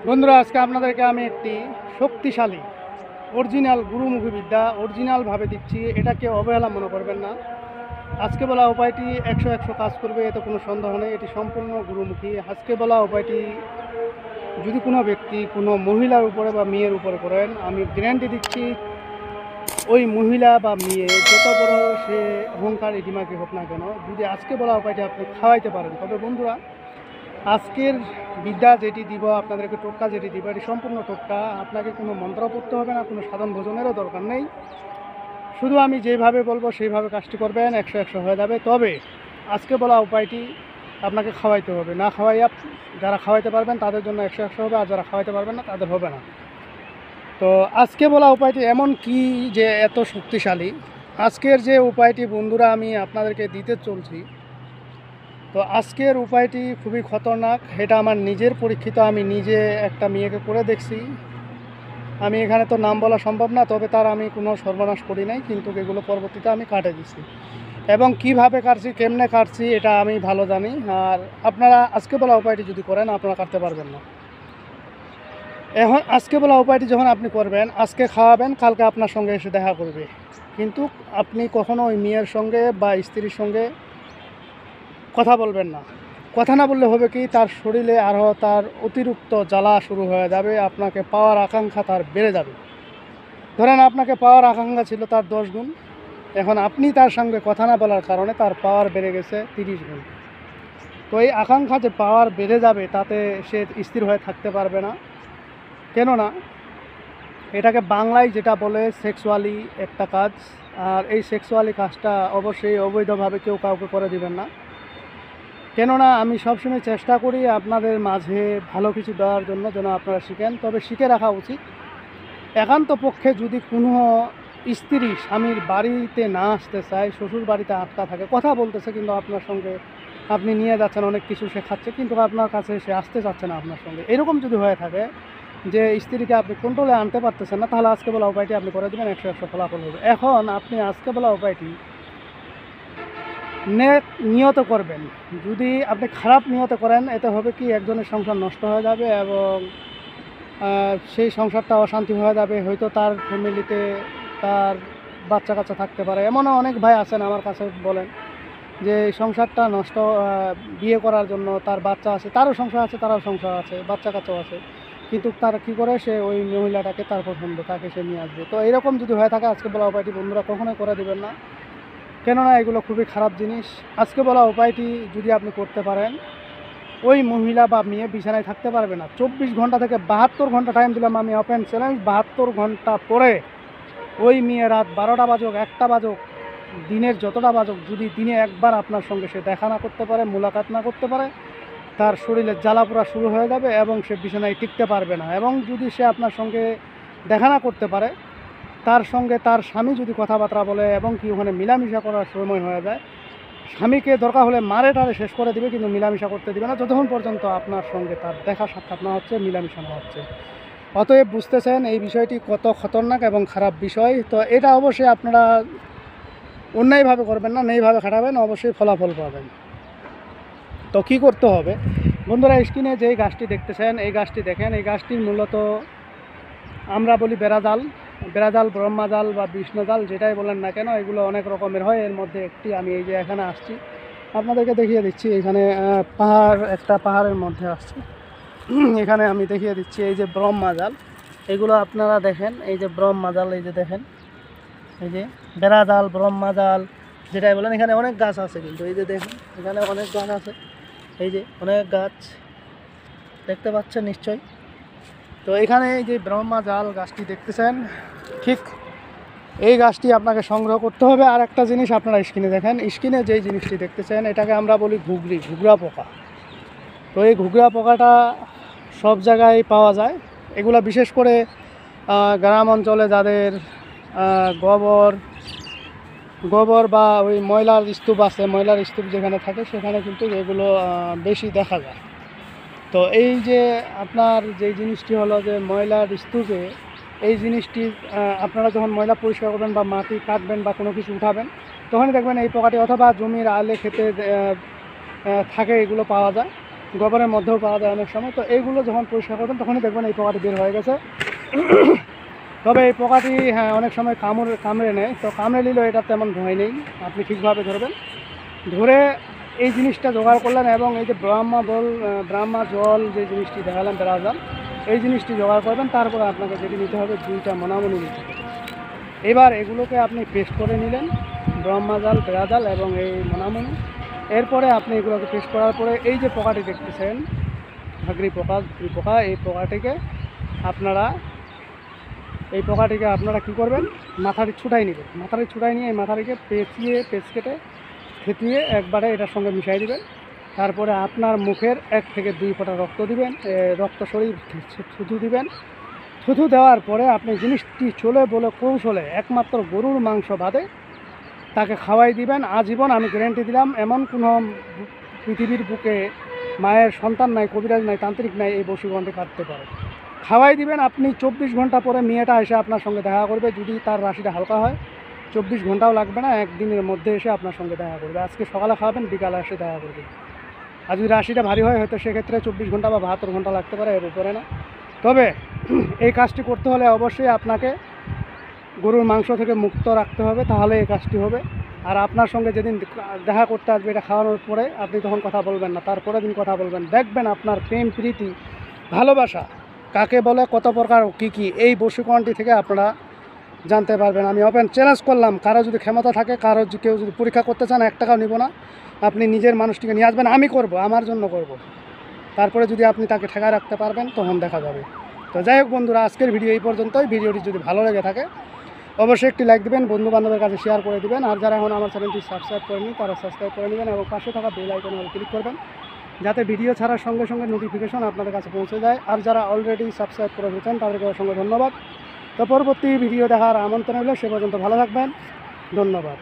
বন্ধুরা, আজকে আপনাদেরকে আমি একটি শক্তিশালী অরিজিনাল গুরুমুখী বিদ্যা অরিজিনালভাবে দিচ্ছি। এটাকে অবহেলা মনে করবেন না। আজকে বলা উপায়টি 100 কাজ করবে, এতে কোনো সন্দেহ নেই। এটি সম্পূর্ণ গুরুমুখী। আজকে বলা উপায়টি যদি কোনো ব্যক্তি কোনো মহিলার উপরে বা মেয়ের উপরে করেন, আমি গ্যারান্টি দিচ্ছি ওই মহিলা বা মেয়ে যত বড় সে অহংকার ডিমাকে হোক না কেন, যদি আজকে বলা উপায়টি আপনি খাওয়াইতে পারেন, তবে বন্ধুরা আজকের বিদ্যা যেটি দিব আপনাদেরকে, টোটকা যেটি দিব, এটি সম্পূর্ণ টোটকা। আপনাকে কোনো মন্ত্র পড়তে হবে না, কোনো সাধন ভোজনেরও দরকার নেই। শুধু আমি যেভাবে বলবো সেইভাবে কাজটি করবেন, 100 হয়ে যাবে। তবে আজকে বলা উপায়টি আপনাকে খাওয়াইতে হবে। না খাওয়াইয়া যারা খাওয়াইতে পারবেন তাদের জন্য 100 হবে, আর যারা খাওয়াইতে পারবেন না তাদের হবে না। তো আজকে বলা উপায়টি এমন কি যে এত শক্তিশালী, আজকের যে উপায়টি বন্ধুরা আমি আপনাদেরকে দিতে চলছি, তো আজকের উপায়টি খুবই খতরনাক। এটা আমার নিজের পরীক্ষিত, আমি নিজে একটা মেয়েকে করে দেখছি। আমি এখানে তো নাম বলা সম্ভব না, তবে তার আমি কোনো সর্বনাশ করি নাই, কিন্তু এগুলো পরবর্তীতে আমি কাটে দিছি। এবং কিভাবে কাটছি, কেমনে কাটছি, এটা আমি ভালো জানি। আর আপনারা আজকে বলা উপায়টি যদি করেন, আপনারা কাটতে পারবেন না। এখন আজকে বলা উপায়টি যখন আপনি করবেন, আজকে খাওয়াবেন, কালকে আপনার সঙ্গে এসে দেখা করবে। কিন্তু আপনি কখনো ওই মেয়ের সঙ্গে বা স্ত্রীর সঙ্গে কথা বলবেন না। কথা না বললে হবে কি, তার শরীরে আরও তার অতিরিক্ত জ্বালা শুরু হয়ে যাবে, আপনাকে পাওয়ার আকাঙ্ক্ষা তার বেড়ে যাবে। ধরেন আপনাকে পাওয়ার আকাঙ্ক্ষা ছিল তার 10 গুণ, এখন আপনি তার সঙ্গে কথা না বলার কারণে তার পাওয়ার বেড়ে গেছে 30 গুণ। তো এই আকাঙ্ক্ষা যে পাওয়ার বেড়ে যাবে, তাতে সে স্থির হয়ে থাকতে পারবে না। কেননা এটাকে বাংলায় যেটা বলে সেক্সুয়ালি একটা কাজ। আর এই সেক্সুয়ালি কাজটা অবশ্যই অবৈধভাবে কেউ কাউকে করে দিবেন না। কেননা আমি সবসময় চেষ্টা করি আপনাদের মাঝে ভালো কিছু দেওয়ার জন্য, যেন আপনারা শিখেন। তবে শিখে রাখা উচিত। একান্ত পক্ষে যদি কোনো স্ত্রী স্বামীর বাড়িতে না আসতে চায়, শ্বশুর বাড়িতে আটকা থাকে, কথা বলতেছে কিন্তু আপনার সঙ্গে, আপনি নিয়ে যাচ্ছেন অনেক কিছু শেখাচ্ছে, কিন্তু আপনার কাছে সে আসতে চাচ্ছে না আপনার সঙ্গে, এরকম যদি হয়ে থাকে যে স্ত্রীকে আপনি কন্ট্রোলে আনতে পারতেছেন না, তাহলে আজকে বলা উপায়টি আপনি করে দেবেন, 100 ফলাফল হবে। এখন আপনি আজকে বলা উপায়টি নিয়ত করবেন। যদি আপনি খারাপ নিয়ত করেন, এতে হবে কি, একজনের সংসার নষ্ট হয়ে যাবে এবং সেই সংসারটা অশান্তি হয়ে যাবে। হয়তো তার ফ্যামিলিতে তার বাচ্চা কাচ্চা থাকতে পারে। এমনও অনেক ভাই আছেন আমার কাছে বলেন যে এই সংসারটা নষ্ট, বিয়ে করার জন্য তার বাচ্চা আছে, তারও সংসার আছে, তারও সংসার আছে, বাচ্চা কাচ্চাও আছে, কিন্তু তারা কী করে, সে ওই মহিলাটাকে তার পছন্দ, তাকে সে নিয়ে আসবে। তো এরকম যদি হয়ে থাকে, আজকে বলা উপায়টি বন্ধুরা কখনোই করে দেবেন না। কেননা এগুলো খুবই খারাপ জিনিস। আজকে বলা উপায়টি যদি আপনি করতে পারেন, ওই মহিলা বা মেয়ে বিছানায় থাকতে পারবে না। 24 ঘন্টা থেকে 72 ঘন্টা টাইম দিলাম আমি, ওপেন চ্যালেঞ্জ। 72 ঘন্টা পরে ওই মেয়ে রাত 12টা বাজুক, 1টা বাজুক, দিনের যতটা বাজুক, যদি দিনে একবার আপনার সঙ্গে সে দেখা না করতে পারে, মোলাকাত না করতে পারে, তার শরীরে জ্বালাপোড়া শুরু হয়ে যাবে এবং সে বিছানায় টিকতে পারবে না। এবং যদি সে আপনার সঙ্গে দেখা না করতে পারে, তার সঙ্গে তার স্বামী যদি কথাবার্তা বলে এবং কি ওখানে মিলামিশা করার সময় হয়ে যায়, স্বামীকে দরকার হলে মারে টারে শেষ করে দিবে, কিন্তু মিলামিশা করতে দিবে না যতক্ষণ পর্যন্ত আপনার সঙ্গে তার দেখা সাক্ষাৎ না হচ্ছে, মিলামিশা না হচ্ছে। অতএব বুঝতেছেন এই বিষয়টি কত খতরনাক এবং খারাপ বিষয়। তো এটা অবশ্যই আপনারা অন্যায়ভাবে করবেন না, নেইভাবে খাটাবেন, অবশ্যই ফলাফল পাবেন। তো কী করতে হবে বন্ধুরা, স্ক্রিনে যেই গাছটি দেখতেছেন, এই গাছটি দেখেন। এই গাছটি মূলত আমরা বলি বেড়াজাল। বেড়াজাল, ব্রহ্মাজাল বা বিষ্ণুজাল, যেটাই বলেন না কেন, এগুলো অনেক রকমের হয়। এর মধ্যে একটি আমি এই যে এখানে আসছি, আপনাদেরকে দেখিয়ে দিচ্ছি। এখানে পাহাড়, একটা পাহাড়ের মধ্যে আসছি, এখানে আমি দেখিয়ে দিচ্ছি। এই যে ব্রহ্মাজাল, এগুলো আপনারা দেখেন। এই যে ব্রহ্মাজাল, এই যে দেখেন, এই যে বেড়াজাল, ব্রহ্মাজাল, যেটাই বলেন। এখানে অনেক গাছ আছে, কিন্তু এই যে দেখুন, এখানে অনেক গাছ আছে, এই যে অনেক গাছ দেখতে পাচ্ছেন নিশ্চয়ই। তো এখানে এই যে ব্রহ্মাজাল গাছটি দেখতেছেন, ঠিক এই গাছটি আপনাকে সংগ্রহ করতে হবে। আর একটা জিনিস আপনারা স্ক্রিনে দেখেন, স্ক্রিনে যেই জিনিসটি দেখতেছেন, এটাকে আমরা বলি ঘুগরা পোকা। তো এই ঘুগরা পোকাটা সব জায়গায় পাওয়া যায়। এগুলা বিশেষ করে গ্রাম অঞ্চলে যাদের গোবর বা ওই ময়লার স্তূপ আছে, ময়লার স্তূপ যেখানে থাকে, সেখানে কিন্তু এগুলো বেশি দেখা যায়। তো এই যে আপনার যে জিনিসটি হলো যে ময়লার স্তূপে, এই জিনিসটি আপনারা যখন ময়লা পরিষ্কার করবেন বা মাটি কাটবেন বা কোনো কিছু উঠাবেন, তখনই দেখবেন এই পোকাটি, অথবা জমির আলে খেতে থাকে, এগুলো পাওয়া যায়। গোবরের মধ্যেও পাওয়া যায় অনেক সময়। তো এইগুলো যখন পরিষ্কার করবেন তখনই দেখবেন এই পোকাটি বের হয়ে গেছে। তবে এই পোকাটি হ্যাঁ অনেক সময় কামড়ে নেয়, তো কামড়ে নিলেও এটা তেমন ভয় নেই, আপনি ঠিকভাবে ধরবেন। ধরে এই জিনিসটা জোগাড় করলেন এবং এই যে ব্রাহ্মা জল যে জিনিসটি দেখালাম বেড়াজাল, এই জিনিসটি জোগাড় করবেন। তারপরে আপনাকে যেটি নিতে হবে 2টা মনামনি নিতে হবে। এবার এগুলোকে আপনি পেস্ট করে নিলেন, ব্রহ্মা জাল, বেড়াজাল এবং এই মনামনি। এরপরে আপনি এগুলোকে পেস্ট করার পরে এই যে পোকাটি দেখতেছেন ঘাগরি পোকা, এই পোকাটিকে আপনারা কী করবেন, মাথাটি ছুটাই নেবেন। মাথাটি ছুটাই নিয়ে এই মাথাটিকে পেঁচ কেটে থেতিয়ে একবারে এটার সঙ্গে মিশাই দিবেন। তারপরে আপনার মুখের 1 থেকে 2 ফোঁটা রক্ত দিবেন, রক্ত শরীর থুথু দিবেন। থুথু দেওয়ার পরে আপনি জিনিসটি চলে বলে কৌশলে একমাত্র গরুর মাংস বাদে তাকে খাওয়াই দিবেন আজীবন। আমি গ্যারেন্টি দিলাম, এমন কোনো পৃথিবীর বুকে মায়ের সন্তান নাই, কবিরাজ নাই, তান্ত্রিক নাই এই বশীকরণটি কাটতে পারে। খাওয়াই দিবেন। আপনি 24 ঘন্টা পরে মেয়েটা এসে আপনার সঙ্গে দেখা করবে। যদি তার রাশিটা হালকা হয় 24 ঘন্টাও লাগবে না, একদিনের মধ্যে এসে আপনার সঙ্গে দেখা করবে। আজকে সকালে খাওয়াবেন, বিকালে এসে দেখা করবে। আর যদি রাশিটা ভারী হয় হয়তো সেক্ষেত্রে 24 ঘন্টা বা 72 ঘন্টা লাগতে পারে, এর উপরে না। তবে এই কাজটি করতে হলে অবশ্যই আপনাকে গরুর মাংস থেকে মুক্ত রাখতে হবে, তাহলে এই কাজটি হবে। আর আপনার সঙ্গে যেদিন দেখা করতে আসবে এটা খাওয়ানোর পরে আপনি তখন কথা বলবেন না, তারপরের দিন কথা বলবেন। দেখবেন আপনার প্রেম, প্রীতি, ভালোবাসা কাকে বলে, কত প্রকার কী এই বশীকরণটি থেকে আপনারা জানতে পারবেন। আমি ওপেন চ্যালেঞ্জ করলাম, কারো যদি ক্ষমতা থাকে, কেউ যদি পরীক্ষা করতে চান 1 টাকাও নিব না। আপনি নিজের মানুষটিকে নিয়ে আসবেন, আমি করব, আমার জন্য করব। তারপরে যদি আপনি তাকে ঠেকায় রাখতে পারবেন তখন দেখা যাবে। তো যাই হোক বন্ধুরা, আজকের ভিডিও এই পর্যন্তই। ভিডিওটি যদি ভালো লেগে থাকে অবশ্যই একটি লাইক দিবেন, বন্ধু বান্ধবের কাছে শেয়ার করে দিবেন। আর যারা এখন আমার চ্যানেলটি সাবস্ক্রাইব করেনি তারা সাবস্ক্রাইব করে নেবেন এবং পাশে থাকা বেল আইকনে ক্লিক করবেন, যাতে ভিডিও ছাড়ার সঙ্গে সঙ্গে নোটিফিকেশন আপনাদের কাছে পৌঁছে যায়। আর যারা অলরেডি সাবস্ক্রাইব করে রেখেছেন তাদেরকে অসংখ্য ধন্যবাদ। তো পরবর্তী ভিডিও দেখার আমন্ত্রণ হলে সে পর্যন্ত ভালো থাকবেন। ধন্যবাদ।